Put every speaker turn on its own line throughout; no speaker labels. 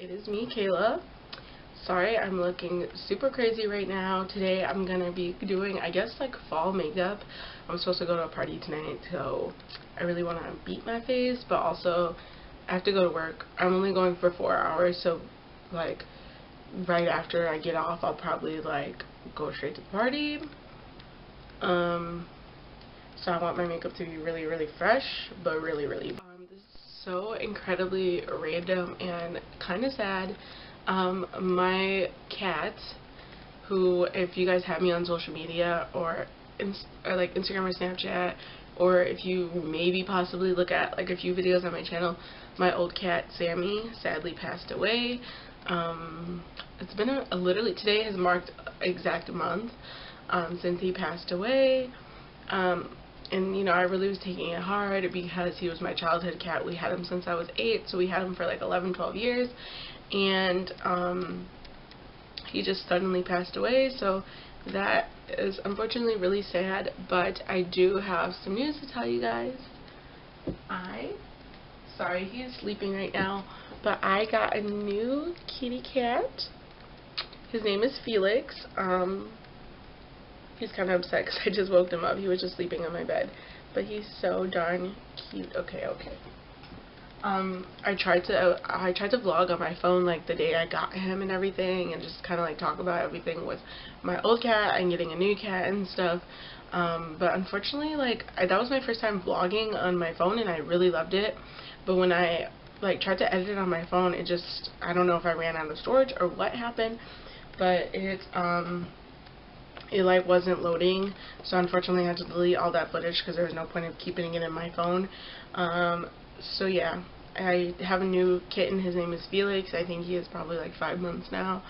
It is me, Kayla. Sorry, I'm looking super crazy right now. Today I'm gonna be doing, I guess, like fall makeup. I'm supposed to go to a party tonight, so I really want to beat my face, but also I have to go to work. I'm only going for 4 hours, so like right after I get off, I'll probably like go straight to the party. So I want my makeup to be really, really fresh, but really, really. This is so incredibly random and kind of sad. My cat, who, if you guys have me on social media or like Instagram or Snapchat, or if you maybe possibly look at like a few videos on my channel, my old cat Sammy sadly passed away. It's been literally, today has marked exact a month since he passed away. And you know, I really was taking it hard because he was my childhood cat. We had him since I was 8, so we had him for like 11, 12 years. And he just suddenly passed away, so that is unfortunately really sad. But I do have some news to tell you guys. Sorry, he is sleeping right now, but I got a new kitty cat. His name is Felix. He's kind of upset because I just woke him up. He was just sleeping on my bed, but he's so darn cute. Okay. I tried to vlog on my phone like the day I got him and everything, and just kind of like talk about everything with my old cat and getting a new cat and stuff. But unfortunately, like that was my first time vlogging on my phone, and I really loved it. But when I like tried to edit it on my phone, it just, I don't know if I ran out of storage or what happened, but it like wasn't loading, so unfortunately I had to delete all that footage because there was no point of keeping it in my phone. So yeah, I have a new kitten. His name is Felix. I think he is probably like 5 months now,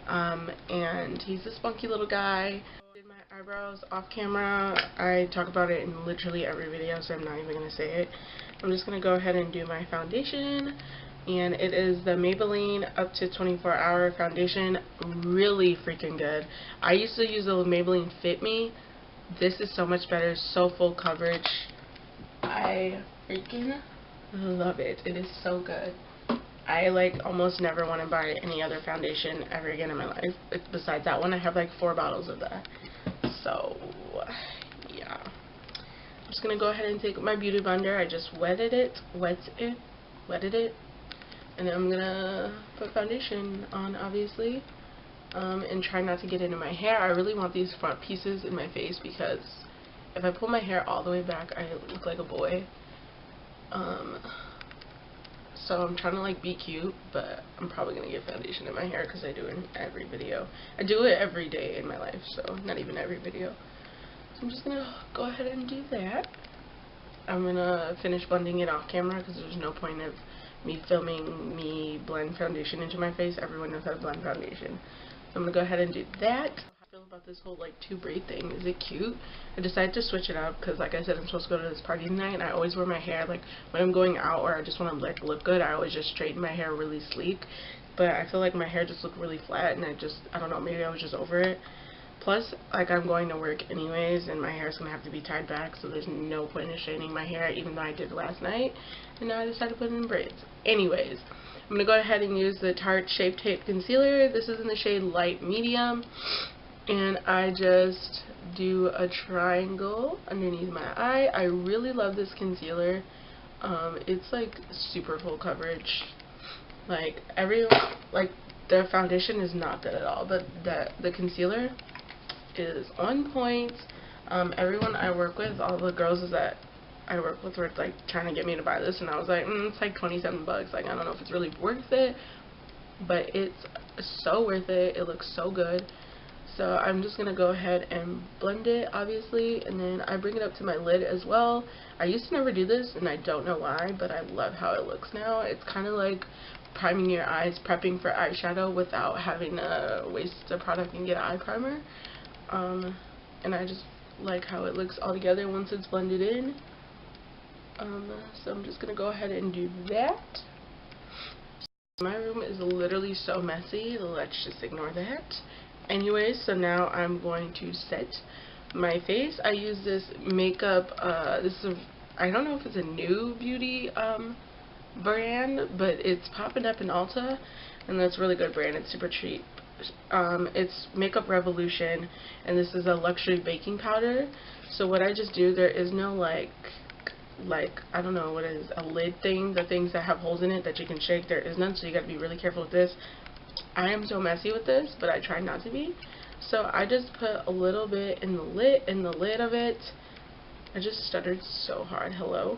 and he's a spunky little guy. I did my eyebrows off camera. I talk about it in literally every video, so I'm not even going to say it. I'm just going to go ahead and do my foundation. And it is the Maybelline Up to 24-Hour Foundation. Really freaking good. I used to use the Maybelline Fit Me. This is so much better, so full coverage. I freaking love it. It is so good. I like almost never want to buy any other foundation ever again in my life. Besides that one, I have like 4 bottles of that. So yeah. I'm just gonna go ahead and take my beauty blender. I just wetted it. And then I'm gonna put foundation on, obviously, and try not to get into my hair. I really want these front pieces in my face because if I pull my hair all the way back, I look like a boy. So I'm trying to like be cute, but I'm probably gonna get foundation in my hair because I do it in every video. I do it every day in my life, so not even every video. So I'm just gonna go ahead and do that. I'm gonna finish blending it off camera because there's no point of me filming me blend foundation into my face. Everyone knows how to blend foundation. So I'm gonna go ahead and do that. How I feel about this whole like 2-braid thing. Is it cute? I decided to switch it up because, like I said, I'm supposed to go to this party tonight, and I always wear my hair like when I'm going out or I just want to like look good. I always just straighten my hair really sleek, but I feel like my hair just looked really flat, and I don't know, maybe I was just over it. Plus, like, I'm going to work anyways, and my hair is going to have to be tied back, so there's no point in straightening my hair, even though I did last night, and now I decided to put it in braids. Anyways, I'm going to go ahead and use the Tarte Shape Tape Concealer. This is in the shade Light Medium, and I just do a triangle underneath my eye. I really love this concealer. It's, like, super full coverage. Like, the foundation is not good at all, but the concealer is on point. Everyone I work with, all the girls that I work with were like trying to get me to buy this, and I was like, it's like 27 bucks. Like, I don't know if it's really worth it, but it's so worth it. It looks so good. So I'm just gonna go ahead and blend it, obviously, and then I bring it up to my lid as well. I used to never do this, and I don't know why, but I love how it looks now. It's kind of like priming your eyes, prepping for eyeshadow without having to waste the product and get an eye primer. And I just like how it looks all together once it's blended in. So I'm just gonna go ahead and do that. My room is literally so messy, let's just ignore that. Anyways, so now I'm going to set my face. I use this makeup, I don't know if it's a new beauty brand, but it's popping up in Ulta, and that's a really good brand. It's super cheap. It's Makeup Revolution, and this is a luxury baking powder. So what I just do, there is no like I don't know what it is, a lid thing, the things that have holes in it that you can shake. There is none, so you got to be really careful with this. I am so messy with this, but I try not to be. So I just put a little bit in the lid of it. I just stuttered so hard. Hello.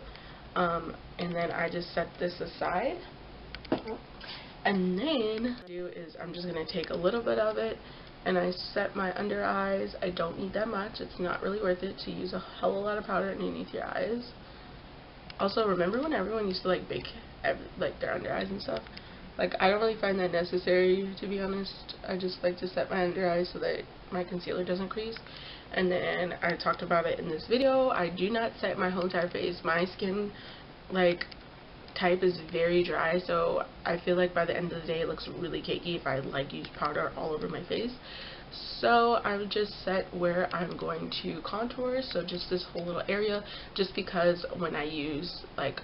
And then I just set this aside. And then what I do is I'm just going to take a little bit of it and I set my under eyes. I don't need that much. It's not really worth it to use a hell of a lot of powder underneath your eyes. Also, remember when everyone used to like bake their under eyes and stuff? Like, I don't really find that necessary, to be honest. I just like to set my under eyes so that my concealer doesn't crease. And then I talked about it in this video. I do not set my whole entire face. My skin like type is very dry, so I feel like by the end of the day it looks really cakey if I like use powder all over my face. So I would just set where I'm going to contour, so just this whole little area, just because when I use like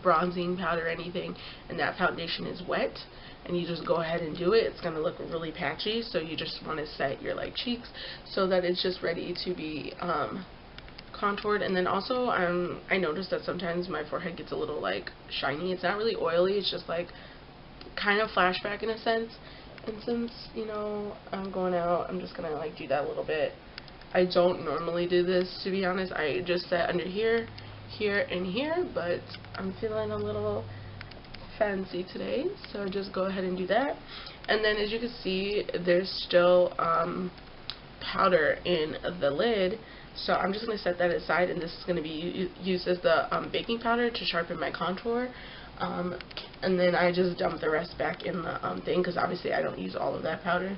bronzing powder or anything and that foundation is wet and you just go ahead and do it, it's going to look really patchy. So you just want to set your like cheeks so that it's just ready to be contoured. And then also I noticed that sometimes my forehead gets a little like shiny. It's not really oily, it's just like kind of flashback in a sense. And since, you know, I'm going out, I'm just gonna like do that a little bit. I don't normally do this, to be honest. I just set under here, here, and here, but I'm feeling a little fancy today, so just go ahead and do that. And then as you can see, there's still powder in the lid, so I'm just going to set that aside, and this is going to be used as the baking powder to sharpen my contour. And then I just dump the rest back in the thing, because obviously I don't use all of that powder.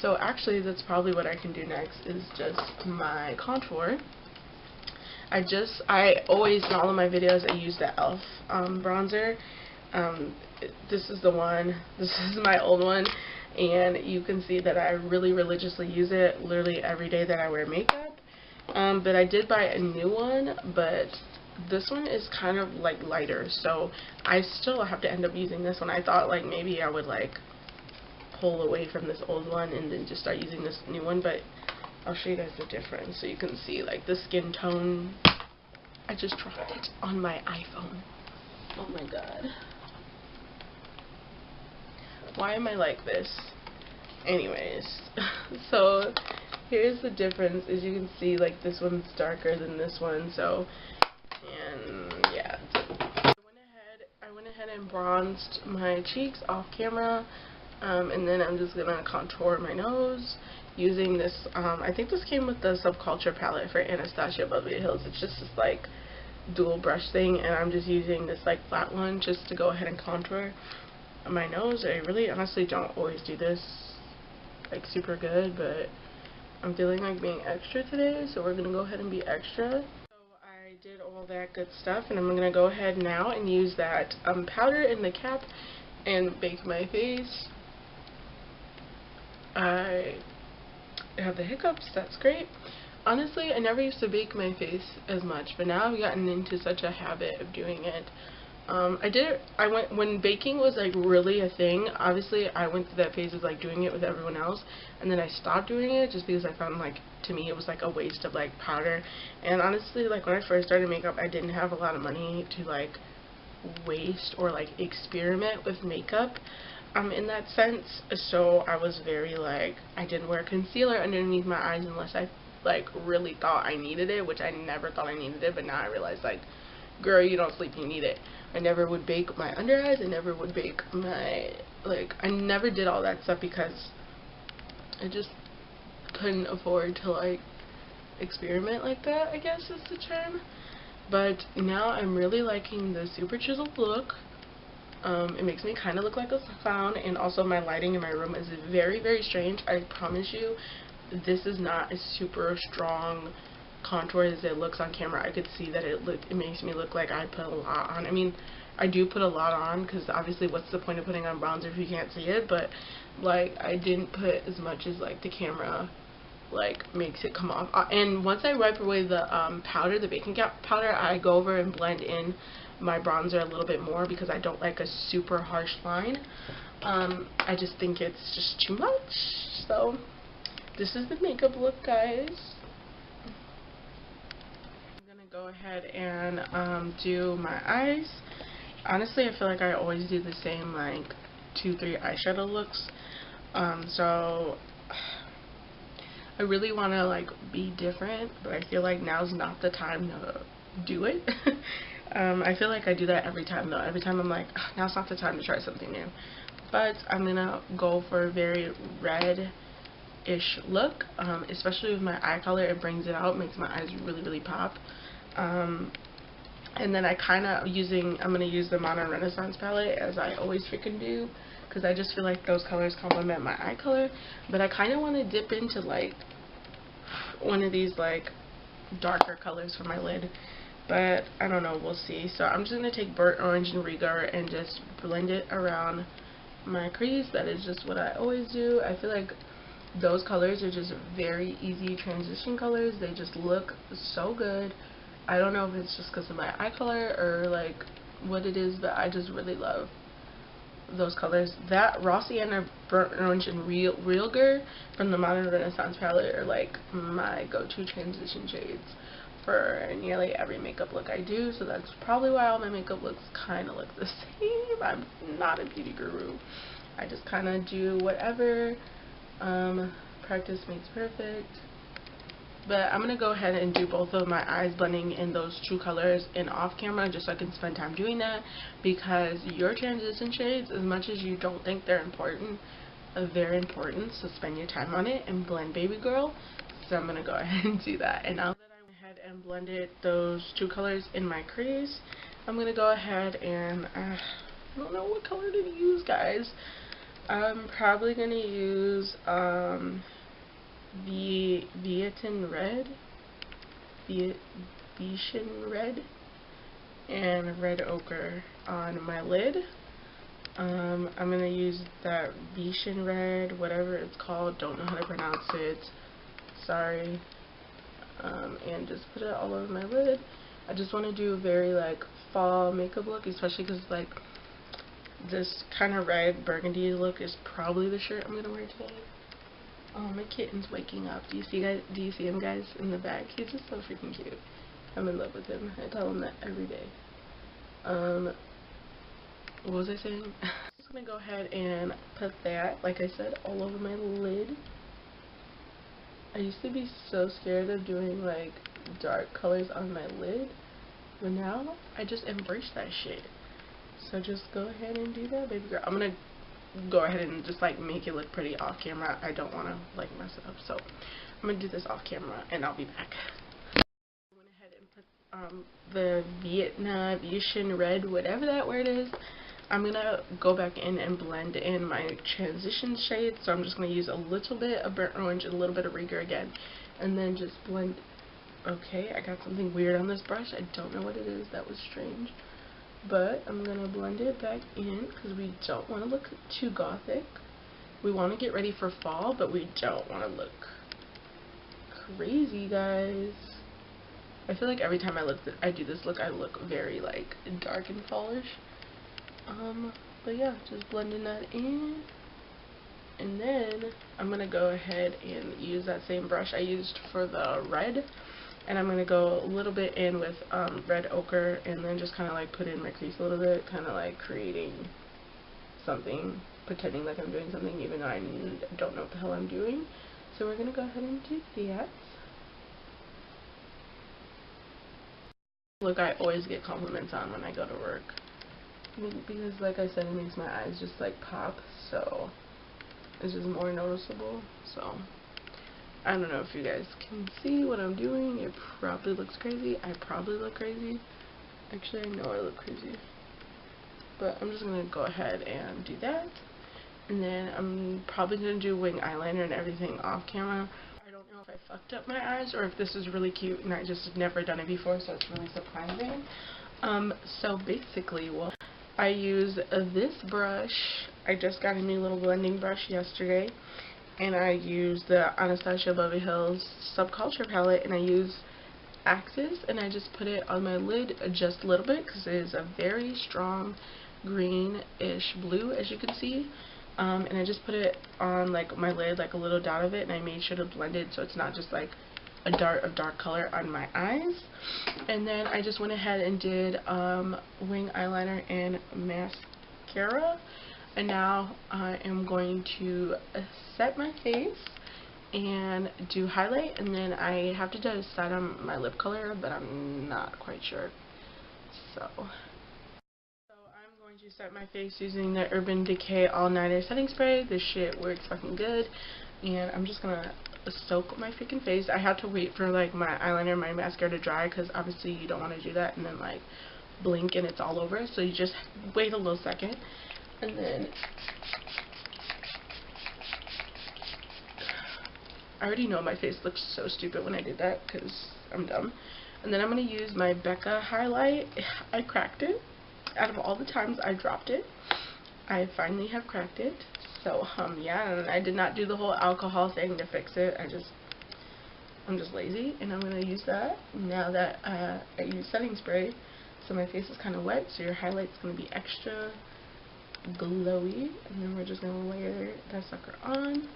So actually that's probably what I can do next, is just my contour. I always, in all of my videos, I use the e.l.f. bronzer. This is the one, this is my old one, and you can see that I really religiously use it literally every day that I wear makeup. But I did buy a new one, but this one is kind of like lighter, so I still have to end up using this one. I thought like maybe I would like pull away from this old one and then just start using this new one, but I'll show you guys the difference so you can see like the skin tone. I just dropped it on my iPhone. Oh my god. Why am I like this? Anyways, so here's the difference. As you can see, like this one's darker than this one, so, and yeah. I went ahead and bronzed my cheeks off camera, and then I'm just gonna contour my nose using this, I think this came with the Subculture palette for Anastasia Beverly Hills. It's just this like dual brush thing, and I'm just using this like flat one just to go ahead and contour my nose. I really honestly don't always do this like super good, but I'm feeling like being extra today, so we're gonna go ahead and be extra. So I did all that good stuff, and I'm gonna go ahead now and use that powder in the cap and bake my face. I have the hiccups, that's great. Honestly, I never used to bake my face as much, but now I've gotten into such a habit of doing it. When baking was like really a thing, obviously I went through that phase of like doing it with everyone else, and then I stopped doing it just because I found like, to me, it was like a waste of like powder. And honestly, like when I first started makeup, I didn't have a lot of money to like waste or like experiment with makeup in that sense, so I was very like, I didn't wear concealer underneath my eyes unless I like really thought I needed it, which I never thought I needed it, but now I realize like, girl, you don't sleep, you need it. I never would bake my under eyes, I never would bake my, like, I never did all that stuff because I just couldn't afford to like experiment like that, I guess is the term. But now I'm really liking the super chiseled look. It makes me kind of look like a clown, and also my lighting in my room is very, very strange. I promise you, this is not a super strong contour as it looks on camera. I could see that it makes me look like I put a lot on. I mean, I do put a lot on, because obviously what's the point of putting on bronzer if you can't see it, but like I didn't put as much as like the camera like makes it come off. And once I wipe away the powder, the baking powder, I go over and blend in my bronzer a little bit more because I don't like a super harsh line. I just think it's just too much. So this is the makeup look, guys. I'm gonna go ahead and do my eyes. Honestly, I feel like I always do the same like 2-3 eyeshadow looks. So I really want to like be different, but I feel like now's not the time to do it. I feel like I do that every time though. Every time I'm like, now's not the time to try something new. But I'm gonna go for a very red-ish look, especially with my eye color. It brings it out, makes my eyes really pop. And then I'm gonna use the Modern Renaissance palette, as I always freaking do, because I just feel like those colors complement my eye color. But I kind of want to dip into like one of these like darker colors for my lid, but I don't know, we'll see. So I'm just gonna take burnt orange and Rigor and just blend it around my crease. That is just what I always do. I feel like those colors are just very easy transition colors. They just look so good. I don't know if it's just because of my eye color or like what it is, but I just really love those colors. That Raw Sienna, burnt orange, and Realger from the Modern Renaissance palette are like my go-to transition shades for nearly every makeup look I do. So that's probably why all my makeup looks kind of look the same. I'm not a beauty guru. I just kind of do whatever. Practice makes perfect. But I'm going to go ahead and do both of my eyes, blending in those two colors in off camera, just so I can spend time doing that, because your transition shades, as much as you don't think they're important, are very important. So spend your time on it and blend, baby girl. So I'm going to go ahead and do that. And now that I went ahead and blended those two colors in my crease, I'm going to go ahead and I don't know what color to use, guys. I'm probably going to use the Vietnam red, Vietian red, and red ochre on my lid. I'm gonna use that Vietian red, whatever it's called, don't know how to pronounce it, sorry, and just put it all over my lid. I just want to do a very like fall makeup look, especially because like this kind of red burgundy look is probably the shirt I'm gonna wear today. Oh, my kitten's waking up. Do you see him, guys, in the back? He's just so freaking cute. I'm in love with him. I tell him that every day. What was I saying? I'm just gonna go ahead and put that, like I said, all over my lid. I used to be so scared of doing like dark colors on my lid, but now I just embrace that shit. So just go ahead and do that, baby girl. I'm gonna go ahead and just like make it look pretty off camera. I don't want to like mess it up, so I'm gonna do this off camera and I'll be back. I went ahead and put the Vietian red, whatever that word is. I'm gonna go back in and blend in my transition shades. So I'm just gonna use a little bit of burnt orange and a little bit of Rigor again, and then just blend. Okay, I got something weird on this brush. I don't know what it is. That was strange. But I'm going to blend it back in because we don't want to look too gothic. We want to get ready for fall, but we don't want to look crazy, guys. I feel like every time I do this look, I look very like dark and fallish. But yeah, just blending that in. And then I'm going to go ahead and use that same brush I used for the red. And I'm going to go a little bit in with red ochre, and then just kind of like put in my crease a little bit, kind of like creating something, pretending like I'm doing something even though I don't know what the hell I'm doing. So we're going to go ahead and do that. Look, I always get compliments on when I go to work, because like I said, it makes my eyes just like pop, so it's just more noticeable. So I don't know if you guys can see what I'm doing. It probably looks crazy. I probably look crazy. Actually, I know I look crazy. But I'm just going to go ahead and do that. And then I'm probably going to do wing eyeliner and everything off camera. I don't know if I fucked up my eyes or if this is really cute and I just have never done it before, so it's really surprising. So basically, well, I use this brush. I just got a new little blending brush yesterday. And I use the Anastasia Beverly Hills Subculture palette, and I use Axis, and I just put it on my lid just a little bit because it is a very strong greenish blue, as you can see. And I just put it on like my lid, like a little dot of it, and I made sure to blend it so it's not just like a dart of dark color on my eyes. And then I just went ahead and did wing eyeliner and mascara. And now I am going to set my face and do highlight, and then I have to decide on my lip color, but I'm not quite sure. So I'm going to set my face using the Urban Decay All Nighter setting spray. This shit works fucking good, and I'm just gonna soak my freaking face. I have to wait for like my eyeliner and my mascara to dry, because obviously you don't want to do that and then like blink and it's all over. So you just wait a little second, and then I already know my face looks so stupid when I did that because I'm dumb. And then I'm going to use my Becca highlight. I cracked it. Out of all the times I dropped it, I finally have cracked it. So, yeah, and I did not do the whole alcohol thing to fix it. I'm just lazy, and I'm going to use that now that I use setting spray. So my face is kind of wet, so your highlight's going to be extra glowy. And then we're just going to layer that sucker on.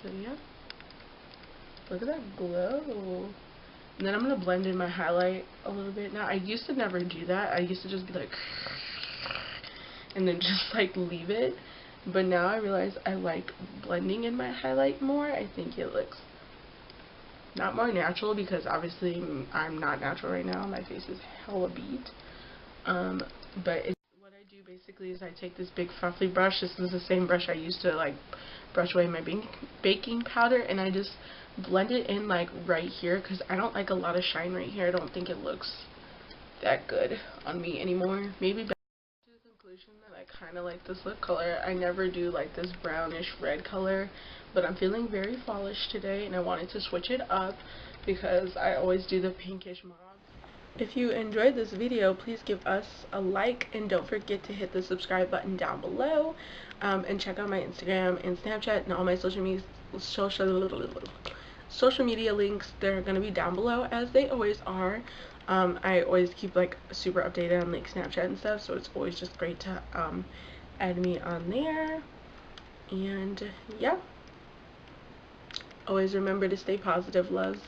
So yeah, look at that glow. And then I'm going to blend in my highlight a little bit. Now, I used to never do that. I used to just be like, and then just like leave it. But now I realize I like blending in my highlight more. I think it looks not more natural, because obviously I'm not natural right now. My face is hella beat. But what I do basically is I take this big fluffy brush. This is the same brush I used to like brush away my baking powder, and I just blend it in like right here, because I don't like a lot of shine right here. I don't think it looks that good on me anymore. Maybe back to the conclusion that I kind of like this lip color. I never do like this brownish red color, but I'm feeling very fallish today, and I wanted to switch it up because I always do the pinkish mauve. If you enjoyed this video, please give us a like, and don't forget to hit the subscribe button down below, and check out my Instagram and Snapchat and all my social media links. They're going to be down below, as they always are. I always keep like super updated on like Snapchat and stuff, so it's always just great to add me on there. And yeah, always remember to stay positive, loves.